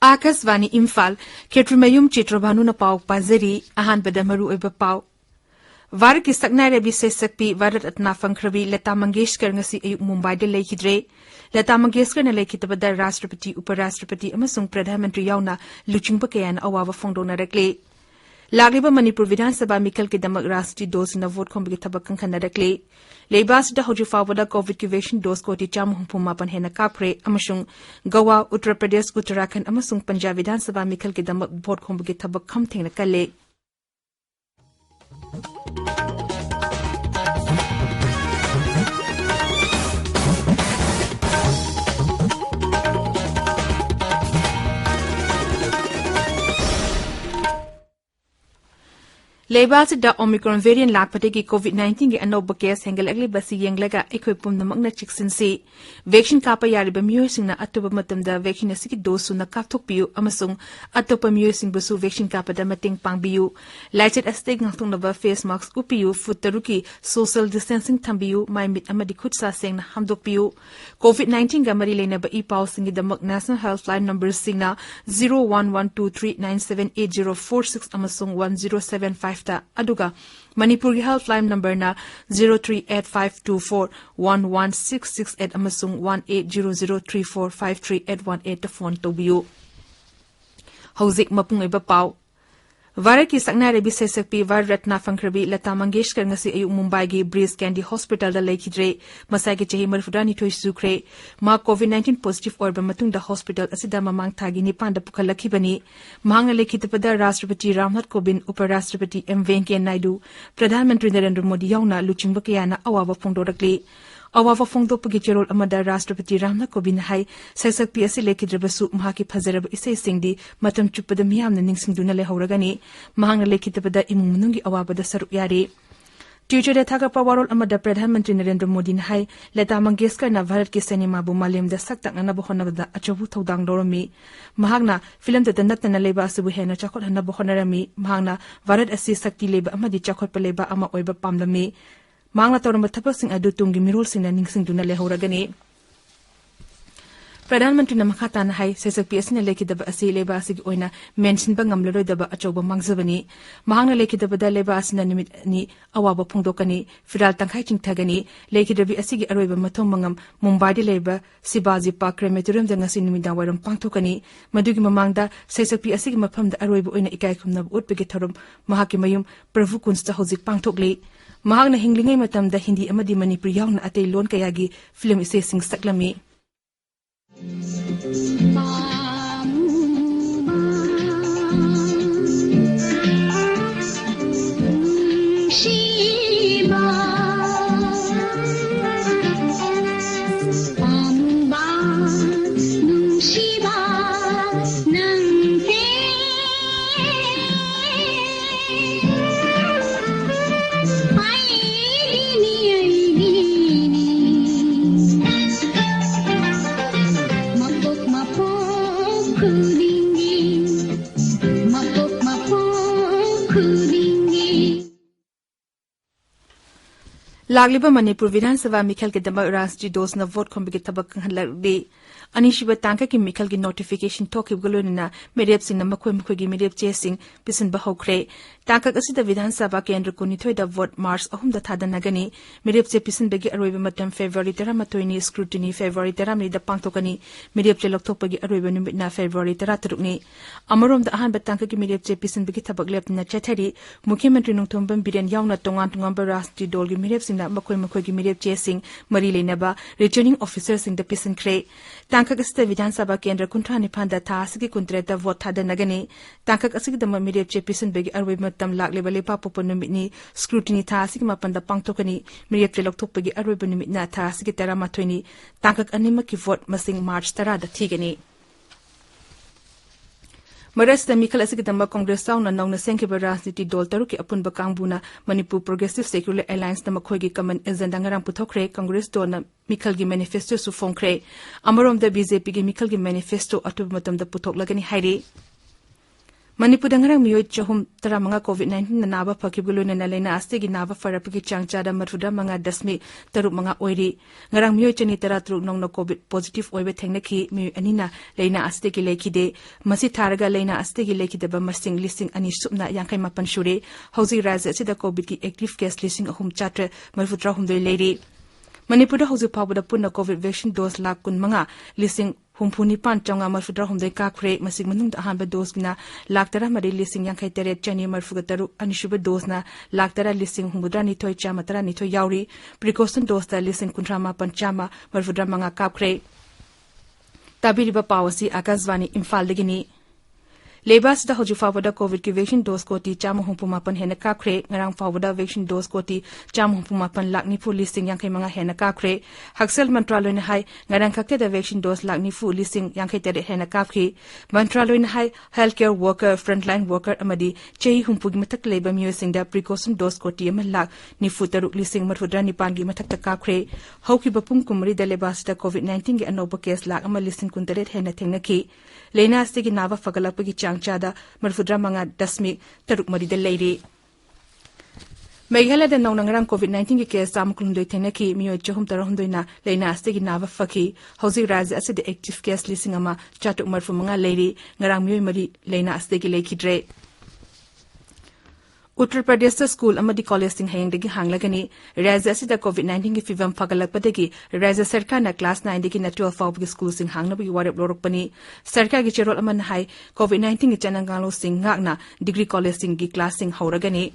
Akasvani Imphal, Chitrabhanu Chitrabhanu na pau pazari, ahan badamaru eba pau. Varak isakna rebi sesakpi varat at nafangkrabi Lata Mangeshkar ngasi ayuk Mumbai de lekhidre. Lata Mangeshkar na lekhitabada Rashtrapati, Uparashtrapati amasung Pradhan Mantri yauna luchingpa kayan awawa fongdo na rakle. Lagliba Manipur Vidhan Sabha Mikhal ke damak Rashtriya dose na vote kombigi tabak kan na rakle. Lebas da hoju fawada COVID vaccine dose ko ti cham humpuma pan hena kapre amasung Goa, Uttar Pradesh, Uttarakhand amasung Punjab Vidhan Sabha Mikhal ke damak vote kombigi tabak kam thing na kale. Lebas da Omicron variant lakpate ki COVID-19 ki anoba case hengalagli basi yenglaga ekhoi pumnamak na chiksinsi vaccine kapa yariba miyosing na atoba matamda vaccine asiki dosu na kapthokpiu amasung atopa miyosing basu vaccine kapa da mating pangbiu lighted astig ngthong na ba face mask upiu futaruki social distancing thambiu maimit amadi khutsa seng na hamdokpiu COVID-19 ga mari lena ba ipau singi damak national healthline number singna 0112397804 amasung 1075 aduga Manipuri helpline number na 0385241166 amasung 18003453 ta phone tobiu hauzik mapung iba pau Varak ki sakna rebi sesakpi var ratna fangkrabi Lata Mangeshkar ngasi ayuk Mumbai gi Breeze Candy Hospital da lekhidre masai ki chehi marfudani thoi sukre ma COVID-19 positive orba matung da hospital asida mamang thagi ni panda pukhalakhi bani mahang lekhitapada Rashtrapati Ramnath Kovind Uparashtrapati M Venkaiah Naidu Pradhan Mantri Narendra Modi yauna luchingba kayana awawa phongdorakli awawa phongdopagi cherol amada Rashtrapati Ramnath Kovind hai sesakpi asi lekhidrabasu mahaki phazaraba isei singdi matam chupada miyamna ningsingduna lehoragani mahangna lekhitabada imung munungi awabada saruk yari Tuesday da thaka pawarol amada Pradhan Mantri Narendra Modi hai Lata Mangeshkar na Bharat ki cinema bu malemda saktak na bohonabada achabu thodang dorami mahagna film da natna leba asu hena chakot hana bohonarami mahagna Bharat asi sakti leba amadi chakot paleba ama oiba pamlami Mangla toramba thapak sing adu tungi mirol sing na ningsing duna lehoragani Pradhan Mantri na makhata na hai sesakpi asina lekhidaba asi leba asigi oina mention ba ngamlaroi daba achoba mangzabani mahangna lekhidaba da leba asina nimit ni awaba phongdokani firal tangkhai chingthagani lekhidabi asigi aroiba mathom mangam Mumbai de leba Sibaji Park crematorium da ngasi numida wairam pangthokani madugi mamangda sesakpi asigi mafamda aroiba oina ikai khumna utpege thorum mahaki mayum Prabhu Kunsta hojik pangthokli mahangna hinglingai matamda Hindi amadi Manipuri yauna atei lon kayagi film ise sing saklami Lagliba Manipur Vidhan Sabha Mikhal ke damak Rashtriya dose na vote kombigi tabak hanlagdi anishiba tangka ki Mikhal ki notification tokib galonina merep sing na makhoi gi merep chasing pisin ba hokre tangka asida Vidhan Sabha kendra ko nithoi da vote March ahum da thada nagani merep che pisin begi aroiba matam February 13 ni scrutiny February 13 da pangtokani merep che lokthopagi aroiba numit na February 13 ni amarom da ahan ba tangka ki merep che pisin begi tabak lep na chathari Mukhyamantri Nongthombam Biren yauna tongan ba Rashtriya dol gi merep sing makhoi gi mirep chasing mari lenaba returning officer sing da pisin kre tangka asida Vidhan Sabha kendra kunthani phanda tha asigi kuntreta vote thada nagani tangka asigi da mirep che pisin begi arwei matam lakleba lepa poponumit ni scrutiny tha asigi mapanda pangtokani mirep che lokthopagi arwei bunumit na tha asigi teramathoi ni tangka anima ki vote masing March 10 da thigani Marasta Mikhal asigi damba Congress sauna nauna sengkeba Rajniti dol taruki apunba kangbuna Manipur Progressive Secular Alliance na makhoigi common agenda ngarang puthokre Congress dona Mikhal gi manifesto su phongkre amarom da BJP gi Mikhal gi manifesto atub matam da puthok lagani hairi Manipur ngarang miyoi chahum taramanga COVID-19 na naba phakibulu na lena astegi naba farapagi changchada marfuda manga dasmi taruk manga oiri ngarang miyoi chani tara truk nongno COVID positive oibe thengnaki mi anina lena astegi lekide masi tharaga lena astegi lekide ba masing listing ani supna yankai mapan shure hausi raja sida COVID ki active case listing ahum chatra marfutra humdoi leiri Manipur da hausi pawda punna COVID vaccine dose lak kun manga listing Humpuni pan chonga marfutra humdai kakre masig manung da hanba dose gina laktara mari listing yankai teret chani marfugataru anishuba dose na laktara listing humudra nithoi chamatara nithoi yauri precaution dose da listing kuntrama panchama marfutra manga kakre tabiriba pawasi akaswani imphal dagini Lebas da hoju fawada COVID ki vaccine dose ko ti cham humpuma pan hena kakre ngarang fawada vaccine dose ko ti cham humpuma pan lakni fu listing yankai manga hena kakre haksel mantraloy na hai ngarang kakte da vaccine dose lakni fu listing yankai tere hena kakhi mantraloy na hai healthcare worker frontline worker amadi chei humpugi matak leba myo singda precaution dose ko ti amalak ni fu taruk listing marfudra ni pangi matak ta kakre hauki bapum kumri da lebas da COVID-19 ge anoba case lak amal listing kuntaret hena thengnaki Lena astegi nava fagalapagi changchada marfudra manga dasmi taruk marida leiri. Meghalaya da naunangarang COVID-19 ke case samkulundoi thenaki miyoi chahum tarahundoi na lena astegi nava fakhi hausi raja aside active case listing ama chatuk marfu manga leiri ngarang miyoi mari lena astegi leikidre. Uttar Pradesh school amadi college sing hayangdagi hanglagani raja asida COVID-19 ki fivam fagalakpadagi raja sarkar na class 9 dagi na 12 fawgi school sing hangnabagi warep lorokpani sarkar gi cherol aman hai COVID-19 ki chanangalo sing ngakna degree college sing gi class sing hauragani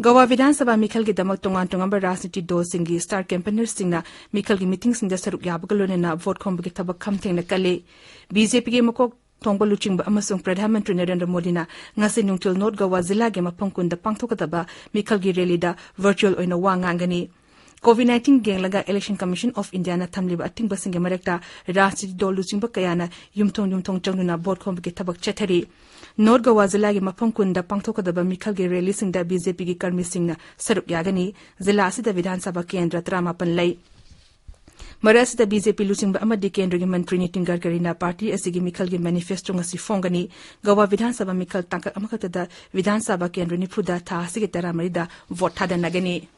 Goa Vidhan Sabha Mikhal ki damak tongan tongan bar rajniti do singi star campaigner singna Mikhal ki meeting sing da saruk yabagalone na vote khombagi tabak khamtheng na kale BJP ge makok Tongba luchingba amasung Pradhan Mantri Narendra Modi na ngasi nungtil North Goa zila ge mapangkunda pangthokadaba Mikhal gi rally da virtual oina wangangani COVID-19 genglaga Election Commission of India na thamliba atingba singe marekta rajniti do luchingba kayana yumthong changnuna vote khombagi tabak chathari North Goa zila ge mapangkunda pangthokadaba Mikhal gi rally singda BJP gi karmi singna saruk yagani zila asida Vidhan Sabha Kendra 35 lay Marasida BJP luchingba amadi kendra mantri Nitin Gadkari na party asigi Mikhal gi manifesto ngasi fongani Goa Vidhan Sabha Mikhal tangka amakata da Vidhan Sabha kendra ni phuda tha asigi taramarida vote thada nagani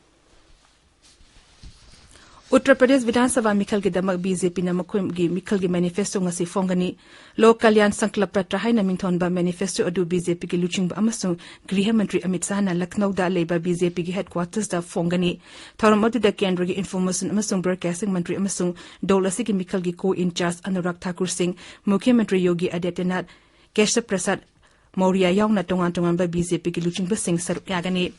Uttar Pradesh Vidhan Sabha Mikhal gi damak BJP na makhum gi Mikhal gi manifesto ngasi fongani Lok Kalyan Sankalp Patra haina mingthon ba manifesto adu BJP gi luchingba amasung Griha Mantri Amit Shah na Lucknow da leba BJP gi headquarters da fongani thoram adu da kendra gi information amasung broadcasting mantri amasung dol asigi Mikhal gi co-in charge Anurag Thakur Singh Mukhya Mantri Yogi Adityanath Keshav Prasad Maurya yaungna tongan ba BJP gi luchingba sing saruk yagani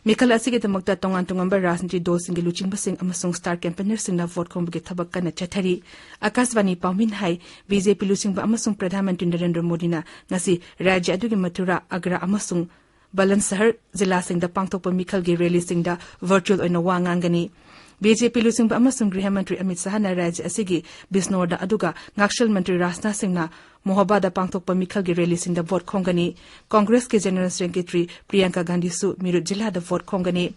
Mikhal asigi damakta tongan ba rajniti do singi luchingba sing amasung star campaigner singna vote khombagi thabak kana chathari Akaswani Paumin hai BJP luchingba amasung Pradhan Mantri Narendra Modi na ngasi rajya adugi Mathura Agra amasung Balan Sahar zila singda pangthokpa Mikhal gi rally singda virtual oina wangangani BJP luchingba amasung Griha Mantri Amit Shah na rajya asigi Bisnor da aduga Ngakshal Mantri Rajnath Singh na Mohabada pangthokpa Mikhal gi rally singda vote khongani Congress ke General Secretary Priyanka Gandhi su Mirut Jilla da vote khongani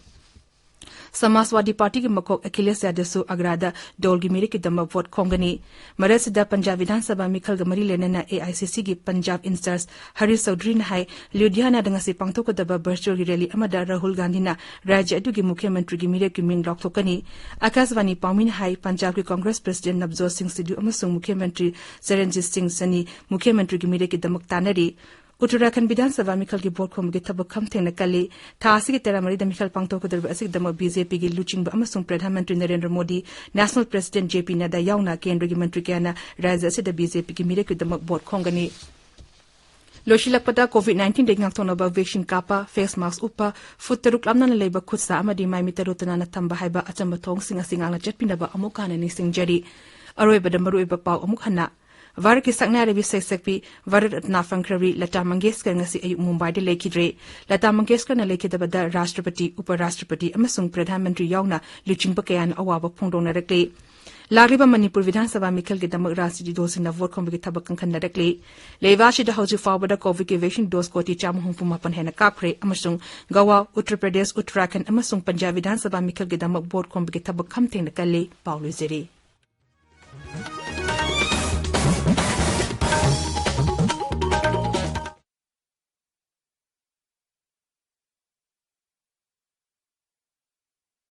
Samajwadi Party ki makok Akhilesh Yadav su agrada dol gi miri ki dama vote khongani Marasida Punjab Vidhan Sabha Mikhal gamari lenana AICC gi Punjab Incharge Hari Chaudhary na hai Ludhiana da ngasi pangthokadaba virtual rally amada Rahul Gandhi na rajya adu gi Mukhya Mantri gi miri ki ming lokthokani Akaswani Paumin hai Punjab ki Congress President Navjot Singh Sidhu amasung Mukhya Mantri Charanjit Singh Sani Mukhya Mantri gi miri ki damak tanari Uttarakhand Vidhan Sabha Mikhal gi vote khomgi thabak khamthengna kali thasi ki teramari da Mikhal pangthokadarba asik dama BJP gi luchingba amasung Pradhan Mantri Narendra Modi National President JP Nadda yauna kendra gi mantri kyana rajya asida BJP gi mire ki dama vote khongani Loshilakpada COVID-19 de ngakthonaba vaccine kapa face mask upa futtaruk lamna leba khutsa amadi mai mitarutana na thamba haiba achamba thong singa singanga chatpinaba amukana ni singjari aroiba da maruiba pau amuk hana Var ki sakna rebi seksekpi Varat Ratna Fankrari Lata Mangeshkar ngasi ayuk Mumbai de lekhidre Lata Mangeshkar na lekhidabada Rashtrapati Uparashtrapati amasung Pradhan Mantri yauna luchingba kayan awaba phongdongna rakle Lagriba Manipur Vidhan Sabha Mikhal ki damak rajniti dosing na vote khombagi thabak kangkhanna rakle Levashi da hauji fawbada COVID ki vaccine dose koti chamhung pumapan hena kakre amasung Goa Uttar Pradesh Uttarakhand amasung Punjab Vidhan Sabha Mikhal ki damak vote khombagi thabak khamthengna kale Paulo Zeri